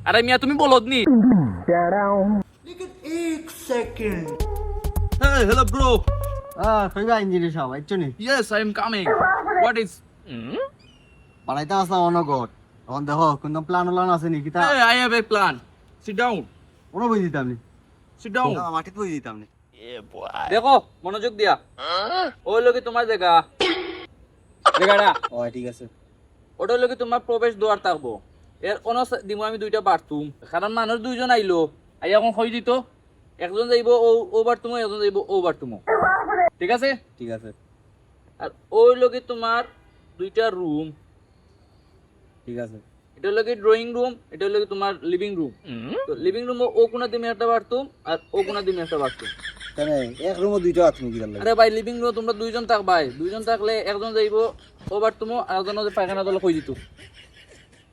আরে মিয়া তুমি বলদ নি लेकिन एक सेकंड Hey, hello bro. কইবা ইঞ্জিনিয়ার সাহেব আইছো নি Yes, I am coming. What is? বাড়াইতে আসা অনগর তখন দেখো কোন প্ল্যান ওলান আছে নি কিতা Hey, I have a plan. Sit down. কোনো বুঝ দিতাম নি Sit down. মাটিতে বুঝ দিতাম নি দেখো মনোযোগ দিয়া ওই লোকে তোমার জায়গা জায়গাটা ও ঠিক আছে ওটা লোকে তোমার প্রবেশ দ্বার থাকবো এর অন দিব আমি দুইটা বাথরুম কারণ মানুষ দুইজন আইলো আই এখন হই দিত একজন যাইব ও বাথরুম একজন যাইব ও বাথরুম ঠিক আছে ঠিক আছে আর ওই লোকে তোমার দুইটা রুম ঠিক আছে এটা হলো কি ড্রয়িং রুম এটা হলো কি তোমার লিভিং রুম তো লিভিং রুম ও কোনা দিমে একটা বাথরুম আর ও কোনা দিমে একটা বাথরুম কেন এক রুমে দুইটা বাথরুম কি লাগে আরে ভাই লিভিং রুম তোমরা দুইজন থাক ভাই দুইজন থাকলে একজন যাইবো ও বাথরুম আর একজন পায়খানা দলে কই দিত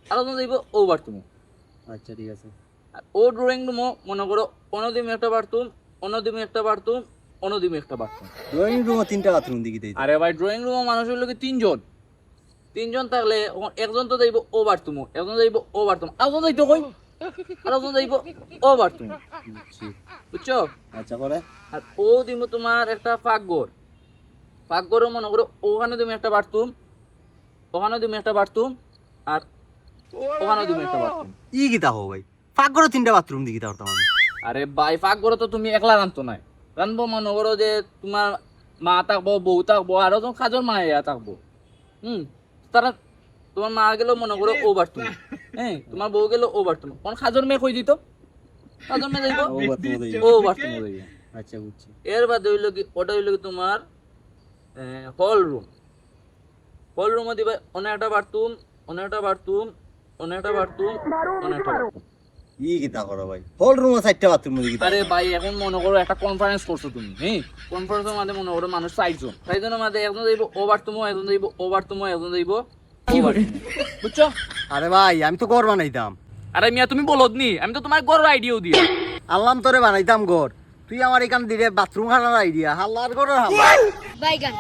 আর একজন যাইবো ও বাথরুম আচ্ছা ঠিক আছে আর ও ড্রয়িং রুম মনে করো অনদিমে একটা বাথরুম অনদিমে একটা বাথরুম অনদিমে একটা বাথরুম ড্রয়িং রুমে তিনটা বাথরুম দিকে দেই আরে ভাই ড্রয়িং রুম মানুষ হইলো কি তিনজন থাকলে একজন তো যাইবো ও বাথরুম একজন যাইবো ও বাথরুম একজন যাইতো কই আর একজন যাইবো ও বাথরুম বুঝছো আচ্ছা করে আর ও দিব তোমার একটা পাকঘরও মনে করো ওখানে তুমি একটা বাথরুম ওখানে তুমি একটা বাথরুম আর ওখানে তুমি একটা বাথরুম ই কিতা হো ভাই পাকঘরে তিনটা বাথরুম দিকে তারতাম আমি আরে ভাই পাকঘরে তো তুমি একলা রান্ধতো নাই রান্ধবো মনে করো যে তোমার মা থাকবো বউ থাকবো আরো তো কাজর মা ইয়া থাকবো তারা তোমার মা গেলেও মনে করো ও বাথরুম হ্যাঁ তোমার বউ গেলেও ও বাথরুম কোন কাজর মেয়ে কই দিত কাজর মেয়ে যাইবো ও বাথরুম দেই ও বাথরুম যাইবো আচ্ছা বুঝছি এর বাদে হইলো কি ওটা হইলো কি তোমার হল রুমে দিবে অনেক একটা বাথরুম অনেক একটা বাথরুম অনেক একটা বাথরুম অনেক একটা বাথরুম ই কিতা করো ভাই হল রুমে চারটা বাথরুম দিকে আরে ভাই এখন মনে করো একটা কনফারেন্স করছো তুমি হ্যাঁ কনফারেন্সের মধ্যে মনে করো মানুষ চারজনের মধ্যে একজন যাইবো ও বাথরুম একজন যাইবো ও বাথরুম একজন যাইবো ও বাথরুম বুঝছো আরে ভাই আমি তো ঘর বানাইতাম আরে মিয়া তুমি বলদ নি আমি তো তোমার ঘরের আইডিয়াও দিই আল্লাম তোরে বানাইতাম ঘর তুই আমার এখান দিলে বাথরুম খানার আইডিয়া হাল্লার ঘরের হাল্লা Bye, gun.